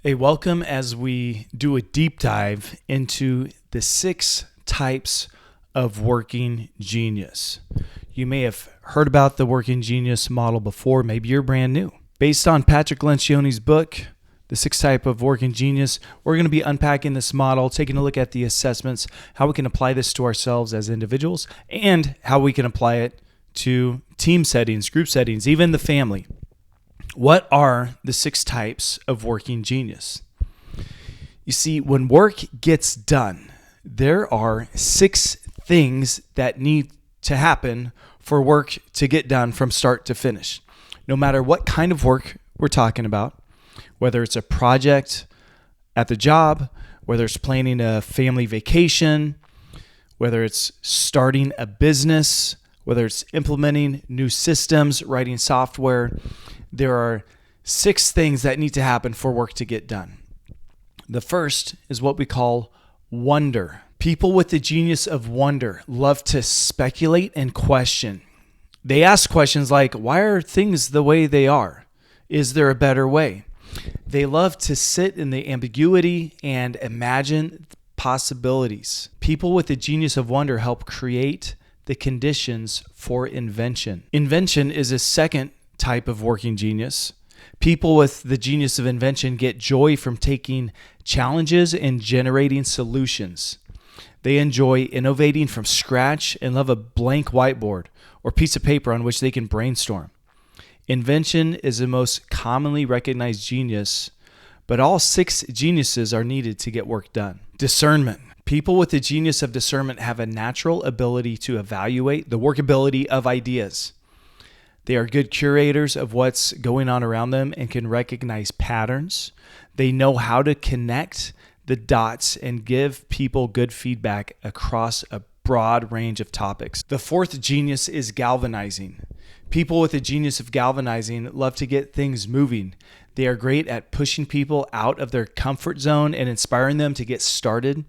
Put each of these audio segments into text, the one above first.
Hey, welcome as we do a deep dive into the 6 types of working genius. You may have heard about the working genius model before, maybe you're brand new. Based on Patrick Lencioni's book, The 6 Type of Working Genius, we're going to be unpacking this model, taking a look at the assessments, how we can apply this to ourselves as individuals, and how we can apply it to team settings, group settings, even the family. What are the 6 types of working genius? You see, when work gets done, there are 6 things that need to happen for work to get done from start to finish. No matter what kind of work we're talking about, whether it's a project at the job, whether it's planning a family vacation, whether it's starting a business, whether it's implementing new systems, writing software, there are 6 things that need to happen for work to get done. The first is what we call wonder. People with the genius of wonder love to speculate and question. They ask questions like, why are things the way they are? Is there a better way? They love to sit in the ambiguity and imagine possibilities. People with the genius of wonder help create the conditions for invention. Invention is a second type of working genius. People with the genius of invention get joy from taking challenges and generating solutions. They enjoy innovating from scratch and love a blank whiteboard or piece of paper on which they can brainstorm. Invention is the most commonly recognized genius, but all 6 geniuses are needed to get work done. Discernment. People with the genius of discernment have a natural ability to evaluate the workability of ideas. They are good curators of what's going on around them and can recognize patterns. They know how to connect the dots and give people good feedback across a broad range of topics. The 4th genius is galvanizing. People with the genius of galvanizing love to get things moving. They are great at pushing people out of their comfort zone and inspiring them to get started.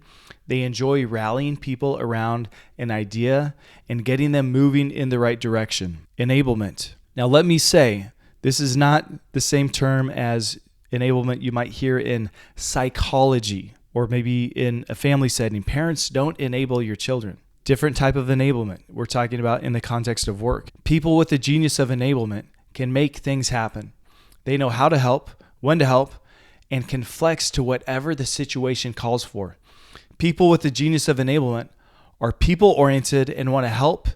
They enjoy rallying people around an idea and getting them moving in the right direction. Enablement. Now, let me say, this is not the same term as enablement you might hear in psychology or maybe in a family setting. Parents don't enable your children. Different type of enablement we're talking about in the context of work. People with the genius of enablement can make things happen. They know how to help, when to help, and can flex to whatever the situation calls for. People with the genius of enablement are people-oriented and want to help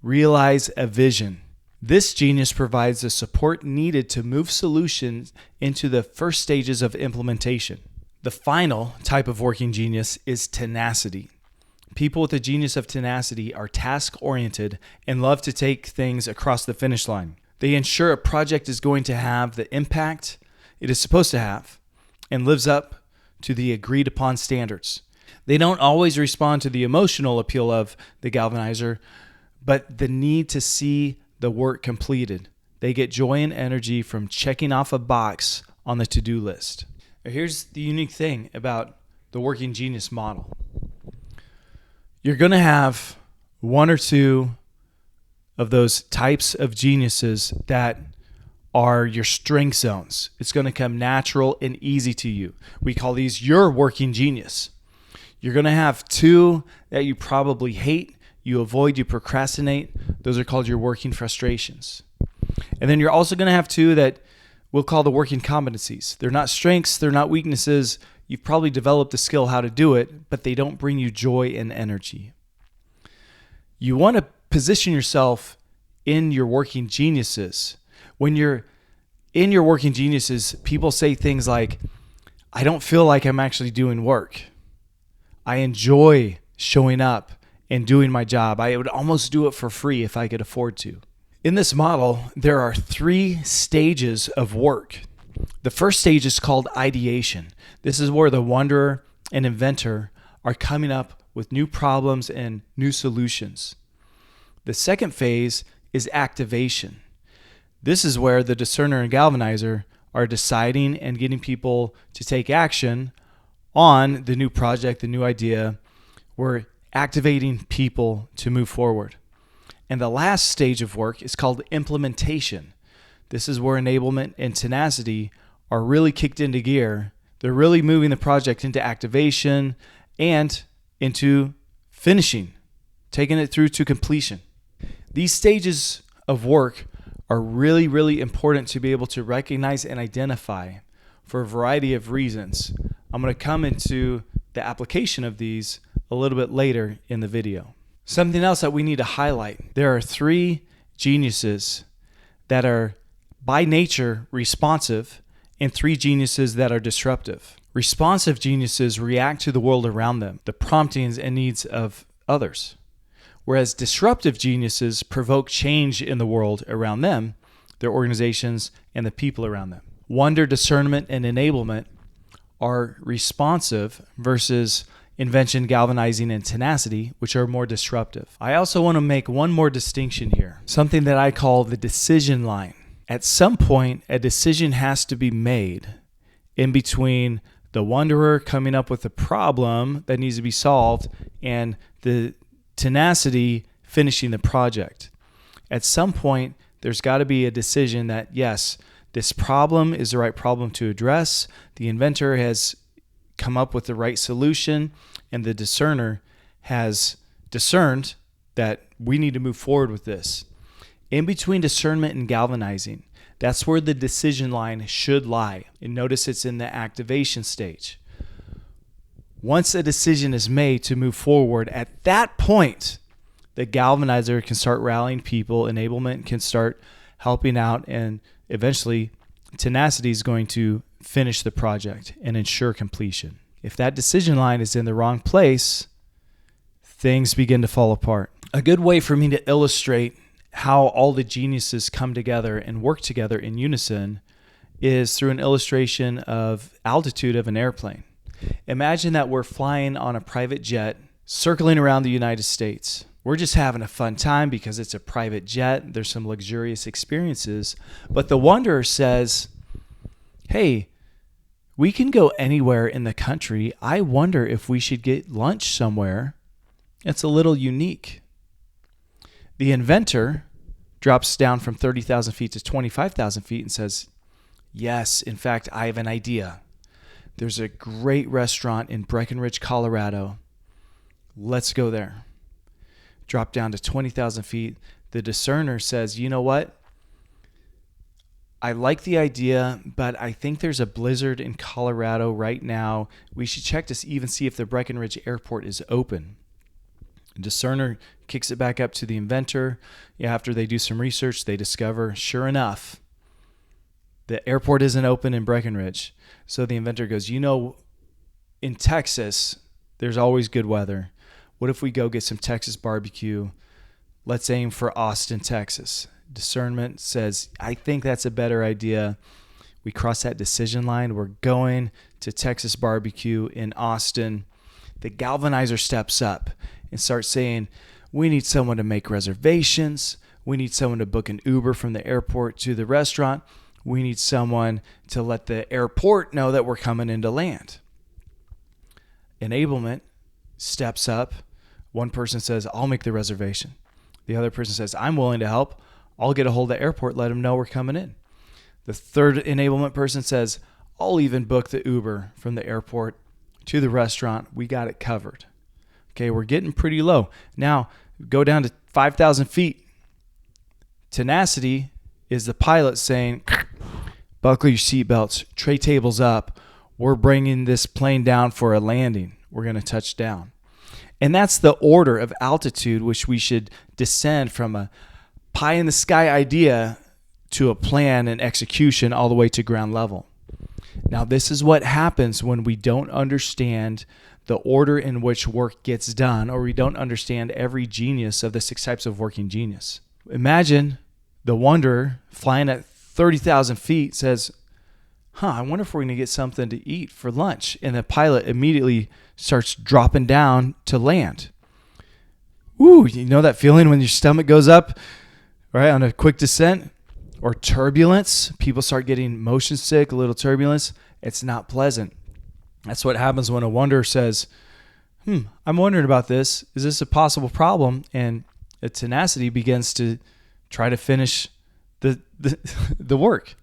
realize a vision. This genius provides the support needed to move solutions into the first stages of implementation. The final type of working genius is tenacity. People with the genius of tenacity are task-oriented and love to take things across the finish line. They ensure a project is going to have the impact it is supposed to have and lives up to the agreed-upon standards. They don't always respond to the emotional appeal of the galvanizer, but the need to see the work completed. They get joy and energy from checking off a box on the to-do list. Now, here's the unique thing about the working genius model. You're going to have 1 or 2 of those types of geniuses that are your strength zones. It's going to come natural and easy to you. We call these your working genius. You're going to have 2 that you probably hate, you avoid, you procrastinate. Those are called your working frustrations. And then you're also going to have 2 that we'll call the working competencies. They're not strengths, they're not weaknesses. You've probably developed a skill how to do it, but they don't bring you joy and energy. You want to position yourself in your working geniuses. When you're in your working geniuses, people say things like, I don't feel like I'm actually doing work. I enjoy showing up and doing my job. I would almost do it for free if I could afford to. In this model, there are 3 stages of work. The first stage is called ideation. This is where the wanderer and inventor are coming up with new problems and new solutions. The second phase is activation. This is where the discerner and galvanizer are deciding and getting people to take action on the new project, the new idea. We're activating people to move forward. And the last stage of work is called implementation. This is where enablement and tenacity are really kicked into gear They're really moving the project into activation and into finishing, taking it through to completion. These stages of work are really, really important to be able to recognize and identify for a variety of reasons. I'm going to come into the application of these a little bit later in the video. Something else that we need to highlight, there are 3 geniuses that are by nature responsive and 3 geniuses that are disruptive. Responsive geniuses react to the world around them, the promptings and needs of others, whereas disruptive geniuses provoke change in the world around them, their organizations, and the people around them. Wonder, discernment, and enablement are responsive versus invention, galvanizing, and tenacity, which are more disruptive. I also want to make one more distinction here, something that I call the decision line. At some point, a decision has to be made in between the wanderer coming up with a problem that needs to be solved and the tenacity finishing the project. At some point, there's got to be a decision that, yes, this problem is the right problem to address. The inventor has come up with the right solution, and the discerner has discerned that we need to move forward with this. In between discernment and galvanizing, that's where the decision line should lie. And notice it's in the activation stage. Once a decision is made to move forward, at that point, the galvanizer can start rallying people, enablement can start helping out, and eventually tenacity is going to finish the project and ensure completion. If that decision line is in the wrong place, things begin to fall apart. A good way for me to illustrate how all the geniuses come together and work together in unison is through an illustration of altitude of an airplane. Imagine that we're flying on a private jet circling around the United States. We're just having a fun time because it's a private jet. There's some luxurious experiences. But the wanderer says, hey, we can go anywhere in the country. I wonder if we should get lunch somewhere. It's a little unique. The inventor drops down from 30,000 feet to 25,000 feet and says, yes, in fact, I have an idea. There's a great restaurant in Breckenridge, Colorado. Let's go there. Drop down to 20,000 feet. The discerner says, you know what? I like the idea, but I think there's a blizzard in Colorado right now. We should check to even see if the Breckenridge airport is open. The discerner kicks it back up to the inventor. After they do some research, they discover, sure enough, the airport isn't open in Breckenridge. So the inventor goes, in Texas, there's always good weather. What if we go get some Texas barbecue? Let's aim for Austin, Texas. Discernment says, I think that's a better idea. We cross that decision line. We're going to Texas barbecue in Austin. The galvanizer steps up and starts saying, we need someone to make reservations. We need someone to book an Uber from the airport to the restaurant. We need someone to let the airport know that we're coming into land. Enablement steps up. One person says, I'll make the reservation. The other person says, I'm willing to help. I'll get a hold of the airport, let them know we're coming in. The third enablement person says, I'll even book the Uber from the airport to the restaurant. We got it covered. Okay, we're getting pretty low. Now, go down to 5,000 feet. Tenacity is the pilot saying, buckle your seatbelts, tray tables up. We're bringing this plane down for a landing. We're going to touch down. And that's the order of altitude which we should descend from a pie in the sky idea to a plan and execution all the way to ground level. Now, this is what happens when we don't understand the order in which work gets done, or we don't understand every genius of the 6 types of working genius. Imagine the wanderer flying at 30,000 feet says, I wonder if we're going to get something to eat for lunch. And the pilot immediately starts dropping down to land. Ooh, you know that feeling when your stomach goes up, right, on a quick descent? Or turbulence. People start getting motion sick, a little turbulence. It's not pleasant. That's what happens when a wanderer says, I'm wondering about this. Is this a possible problem? And a tenacity begins to try to finish the work.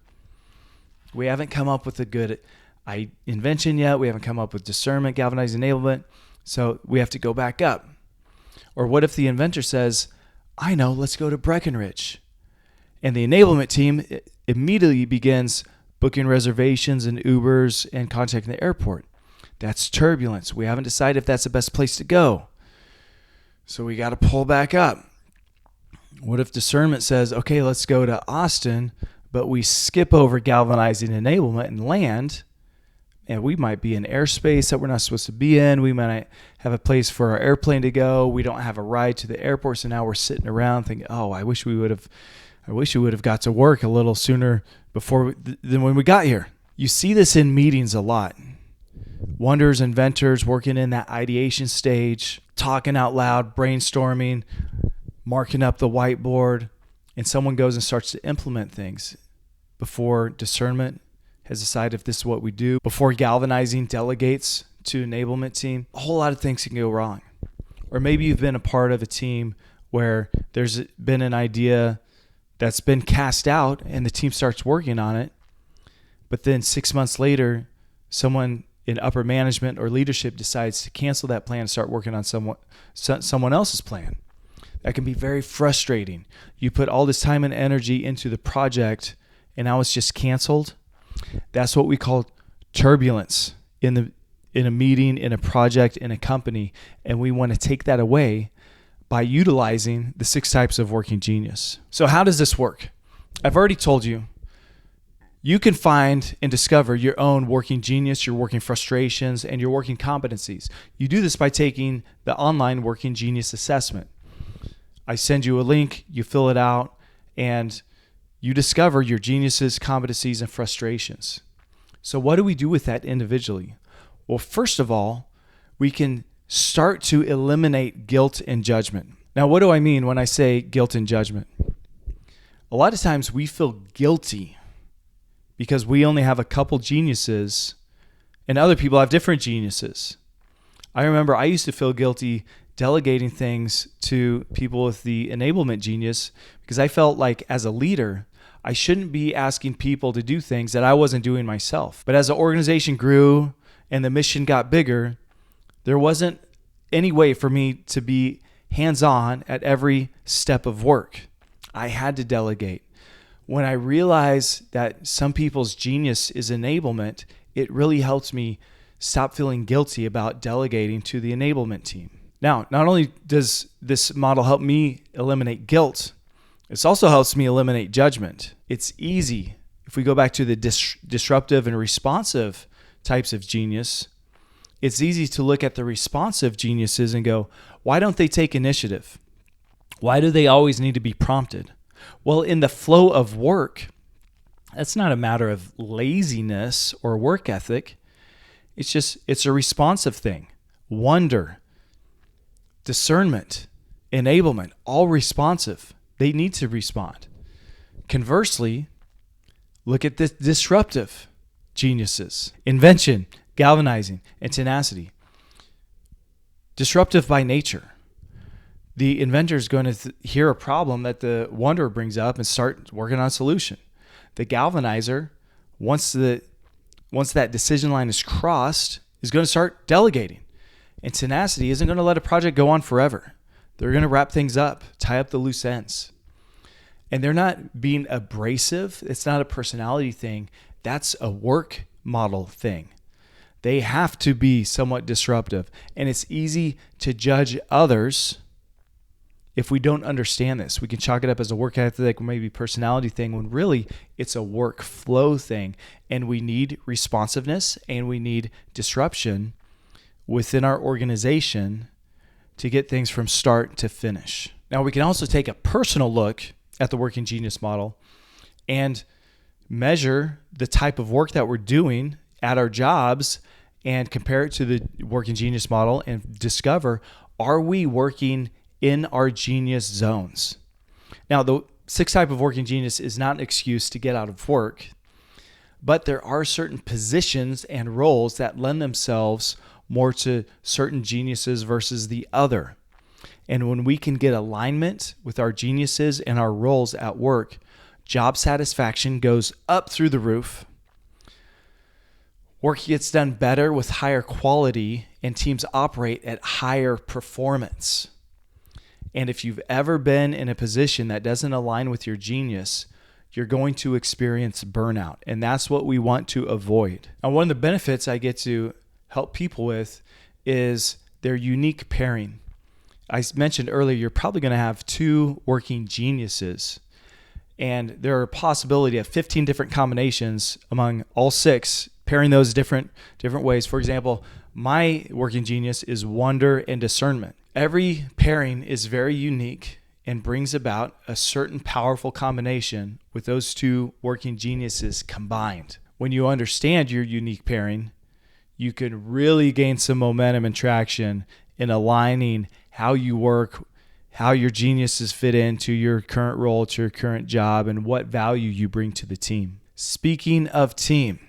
We haven't come up with a good invention yet. We haven't come up with discernment, galvanizing, enablement. So we have to go back up. Or what if the inventor says, I know, let's go to Breckenridge. And the enablement team immediately begins booking reservations and Ubers and contacting the airport. That's turbulence. We haven't decided if that's the best place to go. So we got to pull back up. What if discernment says, okay, let's go to Austin, but we skip over galvanizing enablement and land, and we might be in airspace that we're not supposed to be in. We might have a place for our airplane to go. We don't have a ride to the airport, so now we're sitting around thinking, oh, I wish we would have got to work a little sooner than when we got here. You see this in meetings a lot. Wonders, inventors working in that ideation stage, talking out loud, brainstorming, marking up the whiteboard, and someone goes and starts to implement things before discernment has decided if this is what we do, before galvanizing delegates to enablement team. A whole lot of things can go wrong. Or maybe you've been a part of a team where there's been an idea that's been cast out and the team starts working on it, but then 6 months later, someone in upper management or leadership decides to cancel that plan and start working on someone else's plan. That can be very frustrating. You put all this time and energy into the project and now it's just canceled. That's what we call turbulence in a meeting, in a project, in a company, and we want to take that away by utilizing the 6 types of working genius. So how does this work? I've already told you, you can find and discover your own working genius, your working frustrations, and your working competencies. You do this by taking the online working genius assessment. I send you a link, you fill it out, and you discover your geniuses, competencies, and frustrations. So what do we do with that individually? Well, first of all, we can start to eliminate guilt and judgment. Now, what do I mean when I say guilt and judgment? A lot of times we feel guilty because we only have a couple geniuses and other people have different geniuses. I remember I used to feel guilty delegating things to people with the enablement genius because I felt like as a leader, I shouldn't be asking people to do things that I wasn't doing myself. But as the organization grew and the mission got bigger, there wasn't any way for me to be hands-on at every step of work. I had to delegate. When I realized that some people's genius is enablement, it really helped me stop feeling guilty about delegating to the enablement team. Now, not only does this model help me eliminate guilt, it also helps me eliminate judgment. It's easy. If we go back to the disruptive and responsive types of genius, it's easy to look at the responsive geniuses and go, why don't they take initiative? Why do they always need to be prompted? Well, in the flow of work, that's not a matter of laziness or work ethic. It's a responsive thing. Wonder, discernment, enablement, all responsive. They need to respond. Conversely, look at the disruptive geniuses. Invention, galvanizing, and tenacity. Disruptive by nature. The inventor is going to hear a problem that the wanderer brings up and start working on a solution. The galvanizer, once that decision line is crossed, is going to start delegating. And tenacity isn't going to let a project go on forever. They're going to wrap things up, tie up the loose ends. And they're not being abrasive. It's not a personality thing. That's a work model thing. They have to be somewhat disruptive. And it's easy to judge others if we don't understand this. We can chalk it up as a work ethic, maybe personality thing, when really it's a workflow thing. And we need responsiveness and we need disruption within our organization to get things from start to finish. Now, we can also take a personal look at the working genius model and measure the type of work that we're doing at our jobs and compare it to the working genius model and discover, are we working in our genius zones? Now, the 6 type of working genius is not an excuse to get out of work, but there are certain positions and roles that lend themselves more to certain geniuses versus the other. And when we can get alignment with our geniuses and our roles at work, job satisfaction goes up through the roof. Work gets done better with higher quality, and teams operate at higher performance. And if you've ever been in a position that doesn't align with your genius, you're going to experience burnout. And that's what we want to avoid. Now, one of the benefits I get to help people with is their unique pairing. I mentioned earlier, you're probably going to have 2 working geniuses. And there are a possibility of 15 different combinations among all 6, pairing those different ways. For example, my working genius is wonder and discernment. Every pairing is very unique and brings about a certain powerful combination with those 2 working geniuses combined. When you understand your unique pairing, you can really gain some momentum and traction in aligning how you work, how your geniuses fit into your current role, to your current job, and what value you bring to the team. Speaking of team,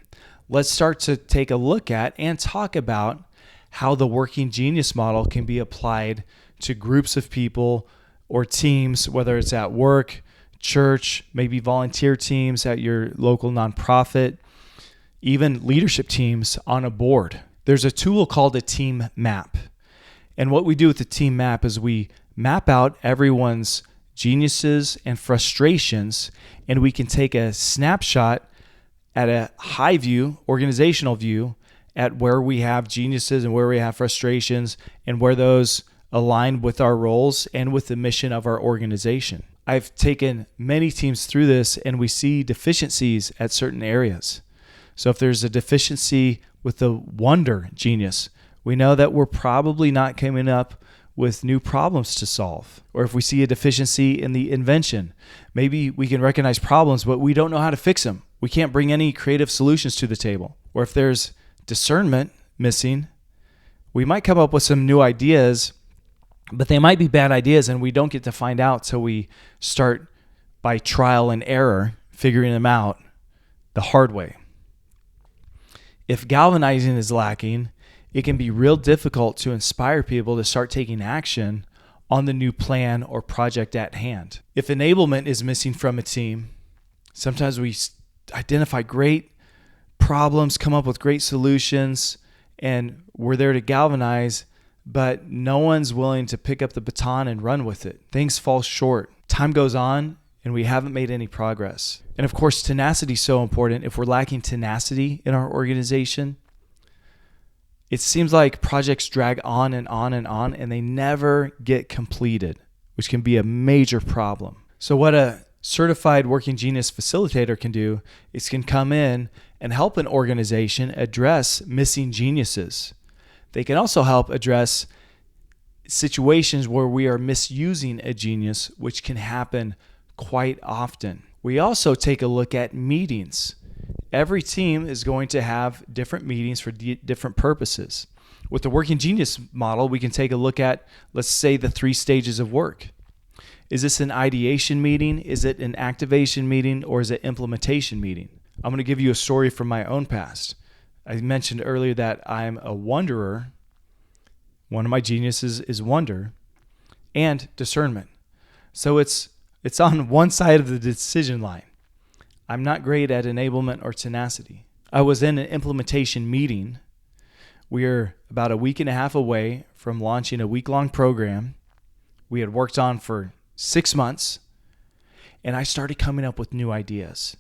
let's start to take a look at and talk about how the working genius model can be applied to groups of people or teams, whether it's at work, church, maybe volunteer teams at your local nonprofit, even leadership teams on a board. There's a tool called a team map. And what we do with the team map is we map out everyone's geniuses and frustrations, and we can take a snapshot at a high view, organizational view, at where we have geniuses and where we have frustrations and where those align with our roles and with the mission of our organization. I've taken many teams through this, and we see deficiencies at certain areas. So if there's a deficiency with the wonder genius, we know that we're probably not coming up with new problems to solve. Or if we see a deficiency in the invention, maybe we can recognize problems, but we don't know how to fix them. We can't bring any creative solutions to the table. Or if there's discernment missing, we might come up with some new ideas, but they might be bad ideas, and we don't get to find out till we start by trial and error, figuring them out the hard way. If galvanizing is lacking, it can be real difficult to inspire people to start taking action on the new plan or project at hand. If enablement is missing from a team, sometimes we identify great problems, come up with great solutions, and we're there to galvanize, but no one's willing to pick up the baton and run with it. Things fall short. Time goes on, and we haven't made any progress. And of course, tenacity is so important. If we're lacking tenacity in our organization, it seems like projects drag on and on and on, and they never get completed, which can be a major problem. So what a certified working genius facilitator can do is can come in and help an organization address missing geniuses. They can also help address situations where we are misusing a genius, which can happen quite often. We also take a look at meetings. Every team is going to have different meetings for different purposes. With the working genius model, we can take a look at, let's say, the 3 stages of work. Is this an ideation meeting? Is it an activation meeting? Or is it implementation meeting? I'm going to give you a story from my own past. I mentioned earlier that I'm a wonderer. One of my geniuses is wonder and discernment. So it's on one side of the decision line. I'm not great at enablement or tenacity. I was in an implementation meeting. We're about a week and a half away from launching a week-long program we had worked on for 6 months, and I started coming up with new ideas.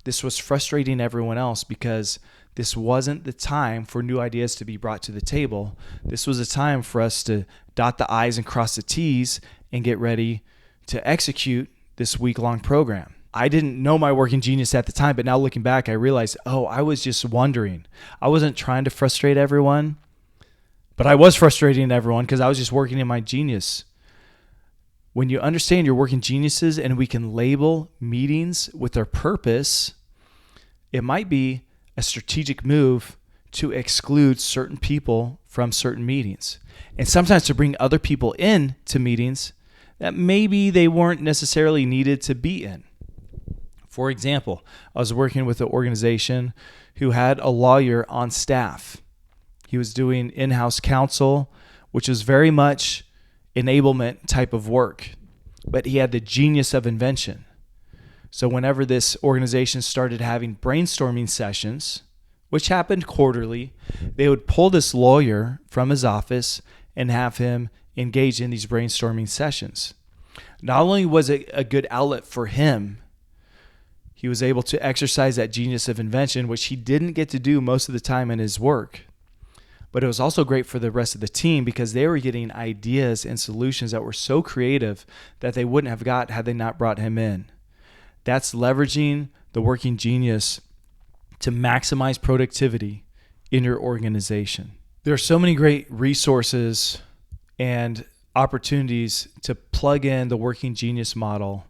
This was frustrating everyone else because this wasn't the time for new ideas to be brought to the table. This was a time for us to dot the I's and cross the T's and get ready to execute this week-long program. I didn't know my working genius at the time, but now looking back, I realized, I was just wondering. I wasn't trying to frustrate everyone, but I was frustrating everyone because I was just working in my genius. When you understand your working geniuses and we can label meetings with their purpose, it might be a strategic move to exclude certain people from certain meetings. And sometimes to bring other people in to meetings that maybe they weren't necessarily needed to be in. For example, I was working with an organization who had a lawyer on staff. He was doing in-house counsel, which was very much enablement type of work, but he had the genius of invention. So whenever this organization started having brainstorming sessions which happened quarterly, they would pull this lawyer from his office and have him engage in these brainstorming sessions. Not only was it a good outlet for him, he was able to exercise that genius of invention, which he didn't get to do most of the time in his work. But it was also great for the rest of the team because they were getting ideas and solutions that were so creative that they wouldn't have got had they not brought him in. That's leveraging the working genius to maximize productivity in your organization. There are so many great resources and opportunities to plug in the working genius model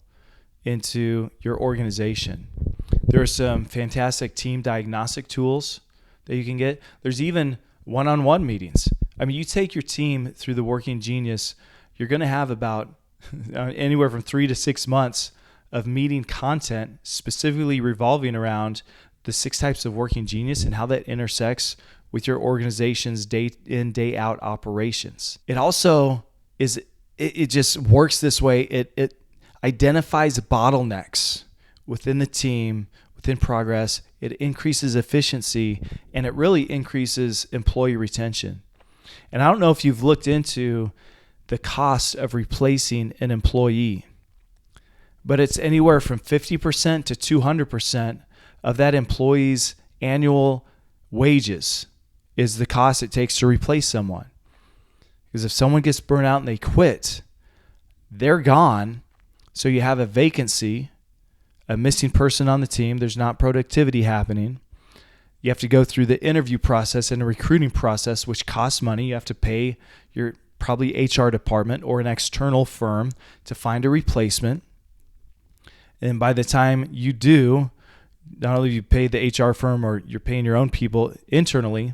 into your organization. There are some fantastic team diagnostic tools that you can get. There's even one-on-one meetings. I mean, you take your team through the working genius, you're going to have about anywhere from 3 to 6 months of meeting content specifically revolving around the 6 types of working genius and how that intersects with your organization's day in, day out operations. It also is, it just works this way. It identifies bottlenecks within the team, within progress. It increases efficiency, and it really increases employee retention. And I don't know if you've looked into the cost of replacing an employee, but it's anywhere from 50% to 200% of that employee's annual wages is the cost it takes to replace someone. Because if someone gets burnt out and they quit, they're gone. So you have a vacancy, a missing person on the team. There's not productivity happening. You have to go through the interview process and the recruiting process, which costs money. You have to pay your probably HR department or an external firm to find a replacement. And by the time you do, not only you pay the HR firm or you're paying your own people internally,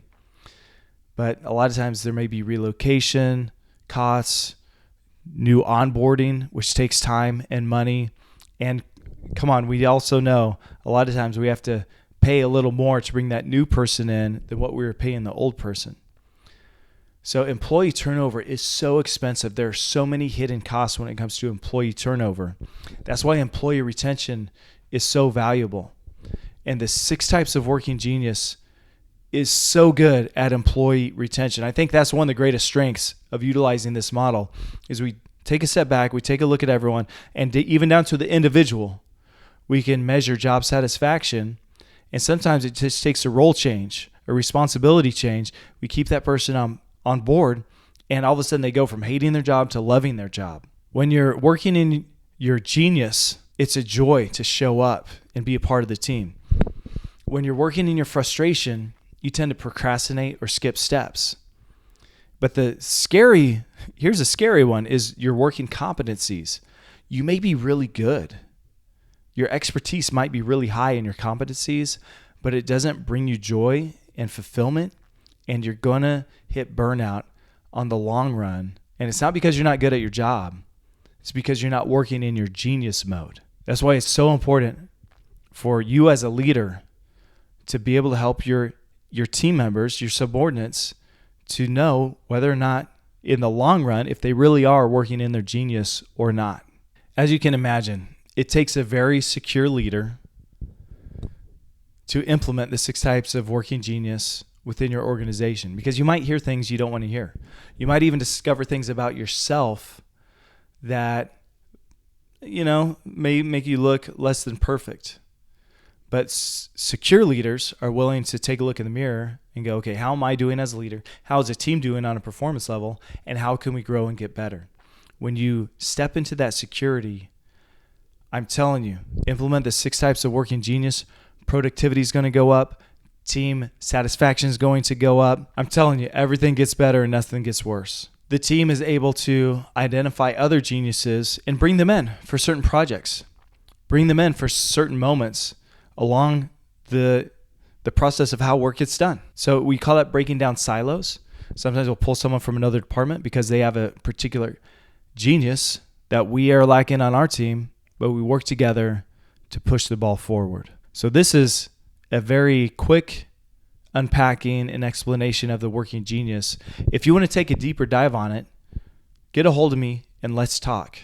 but a lot of times there may be relocation costs, new onboarding, which takes time and money. And come on, we also know a lot of times we have to pay a little more to bring that new person in than what we were paying the old person. So employee turnover is so expensive. There are so many hidden costs when it comes to employee turnover. That's why employee retention is so valuable. And the 6 types of working genius is so good at employee retention. I think that's one of the greatest strengths of utilizing this model is we take a step back, we take a look at everyone, and even down to the individual, we can measure job satisfaction. And sometimes it just takes a role change, a responsibility change. We keep that person on board, and all of a sudden they go from hating their job to loving their job. When you're working in your genius, it's a joy to show up and be a part of the team. When you're working in your frustration, you tend to procrastinate or skip steps. But here's a scary one, is your working competencies. You may be really good. Your expertise might be really high in your competencies, but it doesn't bring you joy and fulfillment, and you're going to hit burnout on the long run. And it's not because you're not good at your job. It's because you're not working in your genius mode. That's why it's so important for you as a leader to be able to help your team members, your subordinates, to know whether or not in the long run, if they really are working in their genius or not. As you can imagine, it takes a very secure leader to implement the 6 types of working genius within your organization, because you might hear things you don't want to hear. You might even discover things about yourself that, may make you look less than perfect. But secure leaders are willing to take a look in the mirror and go, okay, how am I doing as a leader? How is the team doing on a performance level? And how can we grow and get better? When you step into that security, I'm telling you, implement the 6 types of working genius, productivity is going to go up, team satisfaction is going to go up. I'm telling you, everything gets better and nothing gets worse. The team is able to identify other geniuses and bring them in for certain projects, bring them in for certain moments along the process of how work gets done. So we call that breaking down silos. Sometimes we'll pull someone from another department because they have a particular genius that we are lacking on our team, but we work together to push the ball forward. So this is a very quick unpacking and explanation of the working genius. If you want to take a deeper dive on it, get a hold of me and let's talk.